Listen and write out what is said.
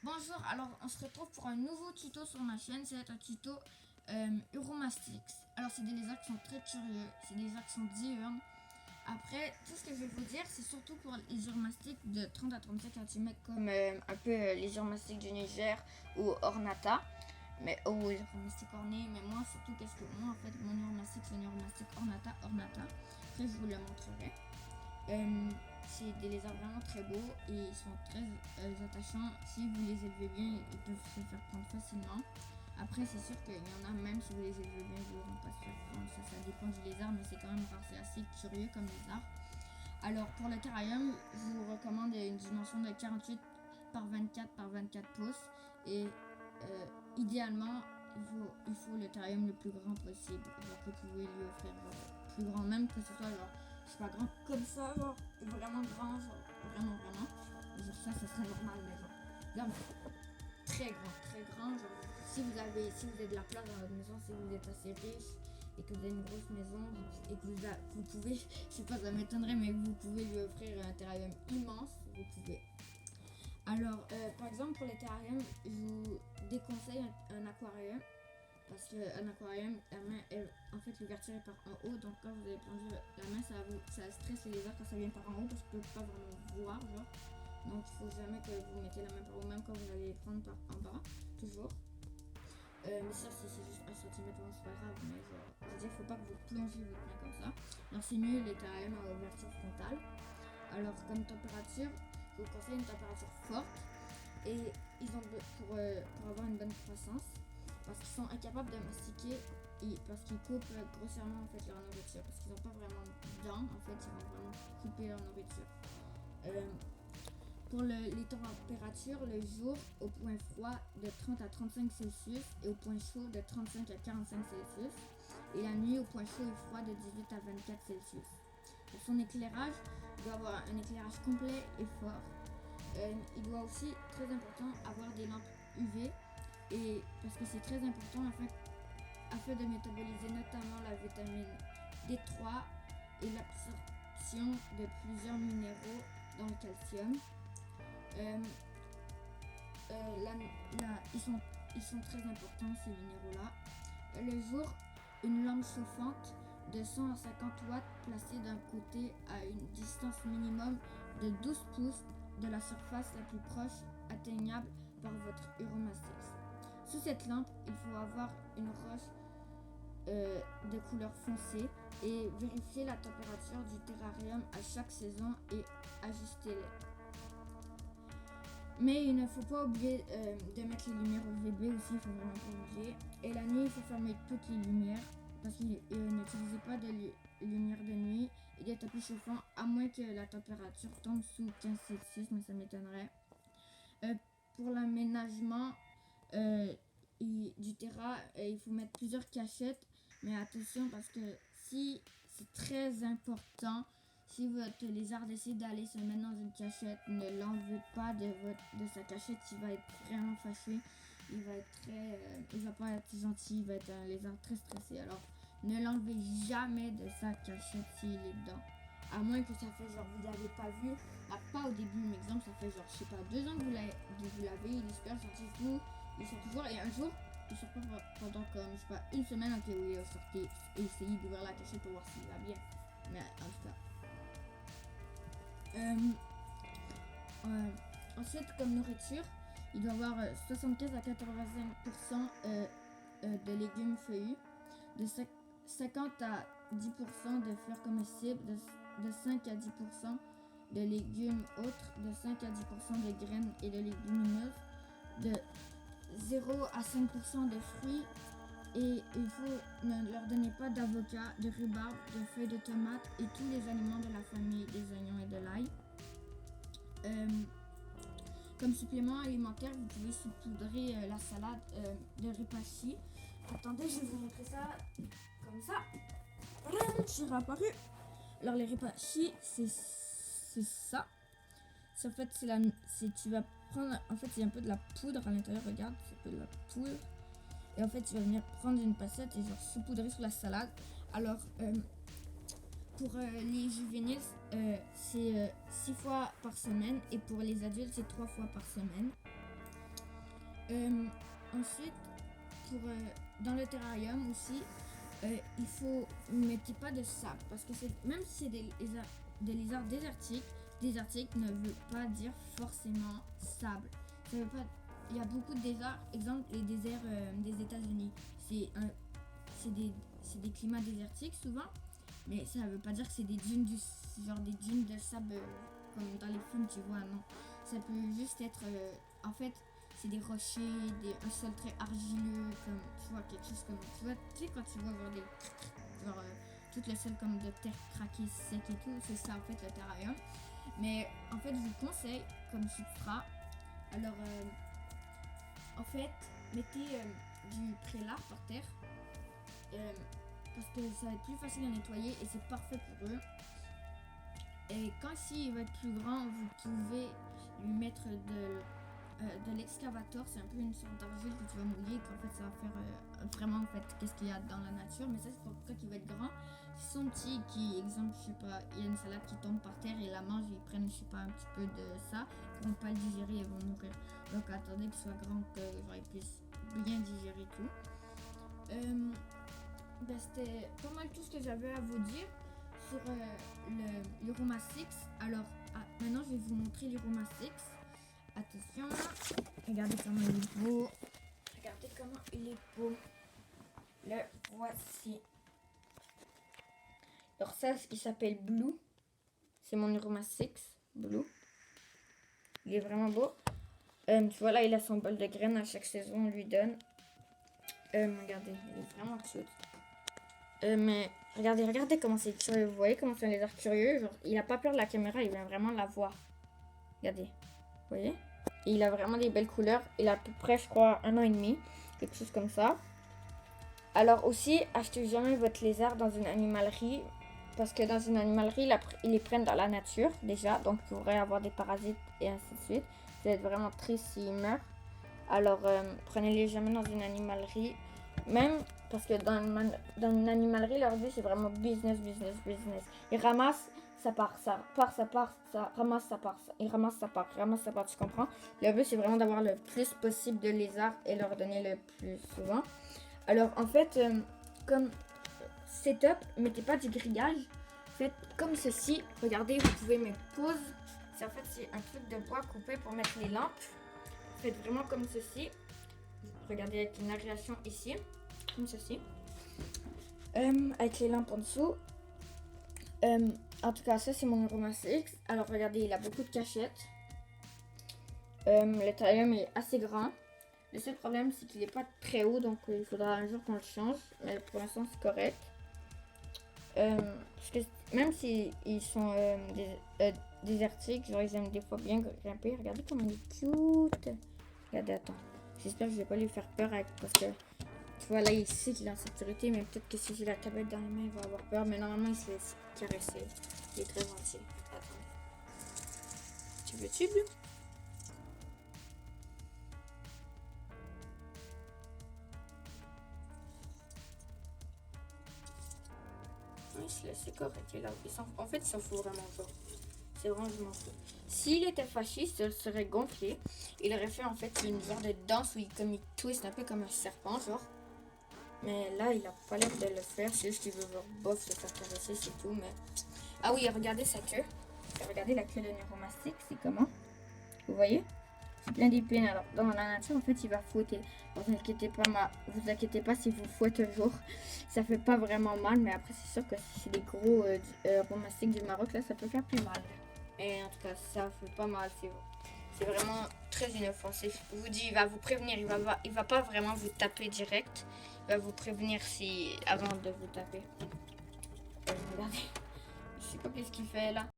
Bonjour, alors on se retrouve pour un nouveau tuto sur ma chaîne, c'est un tuto Uromastix. Alors c'est des lézards qui sont très curieux, c'est des lézards qui sont diurnes. Après, tout ce que je vais vous dire, c'est surtout pour les Uromastyx de 30 à 35 cm comme un peu les Uromastyx du Niger ou Ornata. Ou Uromastyx ornés, mais moi surtout, qu'est-ce que moi en fait, mon Uromastyx c'est un Uromastyx Ornata. Après je vous le montrerai. C'est des lézards vraiment très beaux et ils sont très attachants. Si vous les élevez bien, ils peuvent se faire prendre facilement. Après, c'est sûr qu'il y en a, même si vous les élevez bien, ils ne vont pas se faire prendre. Ça dépend du lézard, mais c'est quand même rare. C'est assez curieux comme lézard. Alors, pour le terrarium, je vous recommande une dimension de 48 par 24 par 24 pouces. Et idéalement, il faut le terrarium le plus grand possible. Donc, vous pouvez lui offrir plus grand, même que ce soit genre, je sais pas, grand comme ça, genre vraiment grand, genre vraiment. Genre ça serait normal, mais genre là, très grand. Genre, si vous avez de la place dans votre maison, si vous êtes assez riche et que vous avez une grosse maison et que vous pouvez, je sais pas, ça m'étonnerait, mais vous pouvez lui offrir un terrarium immense, vous pouvez. Alors, par exemple, pour les terrariums, je vous déconseille un aquarium. Parce qu'un aquarium, la main, en fait, l'ouverture est par en haut. Donc, quand vous allez plonger la main, ça stresse les lézards quand ça vient par en haut parce qu'ils ne peuvent pas vraiment voir. Genre. Donc, il ne faut jamais que vous mettez la main par en haut, même quand vous allez les prendre par en bas. Toujours. Mais ça, si c'est juste 1 cm, c'est pas grave. Mais genre, je veux dire, il ne faut pas que vous plongez votre main comme ça. Alors, c'est mieux les terrariums à ouverture frontale. Alors, comme température, je vous conseille une température forte. Et ils ont pour avoir une bonne croissance. Parce qu'ils sont incapables de mastiquer et parce qu'ils coupent grossièrement en fait leur nourriture. Parce qu'ils n'ont pas vraiment de dents, en fait, ils vont vraiment couper leur nourriture. Pour les températures, le jour au point froid de 30 à 35 Celsius et au point chaud de 35 à 45 Celsius. Et la nuit au point chaud et froid de 18 à 24 Celsius. Pour son éclairage, il doit avoir un éclairage complet et fort. Il doit aussi, très important, avoir des lampes UV. Et parce que c'est très important afin de métaboliser notamment la vitamine D3 et l'absorption de plusieurs minéraux dans le calcium. Ils sont très importants ces minéraux-là. Le jour, une lampe chauffante de 100 à 50 watts placée d'un côté à une distance minimum de 12 pouces de la surface la plus proche atteignable par votre Uromastyx. Sous cette lampe, il faut avoir une roche de couleur foncée et vérifier la température du terrarium à chaque saison et ajuster-les. Mais il ne faut pas oublier de mettre les lumières UVB aussi, il ne faut vraiment pas oublier. Et la nuit, il faut fermer toutes les lumières parce qu'il n'utilisez pas de lumière de nuit et des tapis chauffants à moins que la température tombe sous 15 Celsius, mais ça m'étonnerait. Pour l'aménagement du terrain, il faut mettre plusieurs cachettes, mais attention parce que si c'est très important, si votre lézard décide d'aller se mettre dans une cachette, ne l'enlevez pas de sa cachette, il va être vraiment fâché, il va pas être gentil, il va être un lézard très stressé. Alors ne l'enlevez jamais de sa cachette s'il est dedans. À moins que ça fait genre vous l'avez pas vu, pas au début, mais exemple ça fait genre je sais pas 2 ans que vous l'avez, il est super gentil tout, il sort toujours et un jour il sort pas pendant comme je sais pas une semaine, ok oui sortez et essayez d'ouvrir la cachette pour voir s'il va bien. Mais en tout cas. Ensuite, comme nourriture, il doit avoir 75 à 85% de légumes feuillus, de 50 à 10% de fleurs comestibles, de 5 à 10% de légumes autres, de 5 à 10% de graines et de légumineuses, de 0 à 5% de fruits. Et il faut ne leur donner pas d'avocat, de rhubarbe, de feuilles de tomates et tous les aliments de la famille des oignons et de l'ail. Comme supplément alimentaire, vous pouvez saupoudrer la salade de ripachi. Attendez, je vais vous montrer ça comme ça. Je suis réapparu. Alors les ripachi, c'est ça. En fait, tu vas prendre, en fait, il y a un peu de la poudre à l'intérieur. Regarde, c'est un peu de la poudre. Et en fait, tu vas venir prendre une passette et genre saupoudrer sur la salade. Alors, pour les juvéniles, c'est 6 fois par semaine et pour les adultes, c'est 3 fois par semaine. Ensuite, dans le terrarium aussi, il faut ne mettez pas de sable parce que même si c'est des lézards désertiques ne veut pas dire forcément sable. Ça veut pas. Il y a beaucoup de déserts, exemple les déserts des États-Unis. C'est des climats désertiques souvent, mais ça veut pas dire que c'est des dunes genre des dunes de sable comme dans les films, tu vois, non. Ça peut juste être en fait c'est des rochers, un sol très argileux, comme tu vois quelque chose comme tu sais quand tu vois genre tout le sol comme de terre craquée sec et tout, c'est ça en fait le terrarium. Mais en fait je vous conseille comme substrat, alors en fait mettez du prélat par terre parce que ça va être plus facile à nettoyer et c'est parfait pour eux. Et quand il va être plus grand, vous pouvez lui mettre de l'excavateur. C'est un peu une sorte d'argile que tu vas mouiller, qu'en fait ça va faire vraiment en fait qu'est-ce qu'il y a dans la nature. Mais ça c'est pour quand il va être grand. Si sont petits qui, exemple, je sais pas, il y a une salade qui tombe par terre et la mange, ils prennent, je sais pas, un petit peu de ça, ils vont pas le digérer, ils vont mourir. Donc attendez qu'il soit grand, que genre, ils puissent bien digérer tout. C'était pas mal tout ce que j'avais à vous dire sur l'Uroma 6. Alors maintenant je vais vous montrer l'Uroma 6. Attention, regardez comment il est beau. Regardez comment il est beau. Le voici. Alors ça, il s'appelle Blue. C'est mon Uroma 6 Blue. Il est vraiment beau. Tu vois là, il a son bol de graines à chaque saison, on lui donne. Regardez, il est vraiment cute. Mais regardez comment c'est curieux. Vous voyez comment c'est un lézard curieux. Genre, il a pas peur de la caméra, il vient vraiment la voir. Regardez. Vous voyez? Et il a vraiment des belles couleurs. Il a à peu près, je crois, 1 an et demi. Quelque chose comme ça. Alors aussi, achetez jamais votre lézard dans une animalerie. Parce que dans une animalerie, ils les prennent dans la nature déjà. Donc, vous pourrez avoir des parasites et ainsi de suite. Vous allez être vraiment triste s'ils meurent. Alors, prenez-les jamais dans une animalerie. Même parce que dans une animalerie, leur but, c'est vraiment business. Ils ramassent, ça part, ça ramasse, ça part. Ils ramassent, ça part, tu comprends? Leur but, c'est vraiment d'avoir le plus possible de lézards et leur donner le plus souvent. Alors, en fait, comme setup, mettez pas du grillage. Faites comme ceci. Regardez, vous pouvez mettre pause. En fait, c'est un truc de bois coupé pour mettre les lampes. Faites vraiment comme ceci. Regardez avec une aération ici. Comme ceci. Avec les lampes en dessous. En tout cas, ça, c'est mon Uroma 6. Alors, regardez, il a beaucoup de cachettes. Le terrarium est assez grand. Le seul problème, c'est qu'il n'est pas très haut, donc il faudra un jour qu'on le change. Mais pour l'instant, c'est correct. Parce que même s'ils sont désertiques, genre ils aiment des fois bien grimper. Regardez comme il est cute. Regardez, attends. J'espère que je vais pas lui faire peur parce que tu vois là, il sait qu'il est en sécurité, mais peut-être que si j'ai la tablette dans les mains, il va avoir peur. Mais normalement, il se laisse caresser. Il est très gentil. Attends. Tu veux-tu, Blue? C'est correct. En fait, il s'en fout vraiment pas. C'est vraiment, je m'en fous. S'il était fasciste, il serait gonflé. Il aurait fait en fait une genre de danse où il twist un peu comme un serpent, genre. Mais là, il a pas l'air de le faire. C'est juste qu'il veut voir bof se faire caresser, c'est tout. Mais ah oui, regardez sa queue. Regardez la queue de neuromastique, c'est comment? Vous voyez? C'est plein d'épines. Alors, dans la nature, en fait, il va fouetter. Vous inquiétez pas si vous fouettez toujours. Ça fait pas vraiment mal, mais après, c'est sûr que si c'est des gros romastiques du Maroc, là, ça peut faire plus mal. Et en tout cas, ça fait pas mal. C'est vraiment très inoffensif. Je vous dis, il va vous prévenir. Il va pas vraiment vous taper direct. Il va vous prévenir avant de vous taper. Regardez. Je sais pas qu'est-ce qu'il fait là.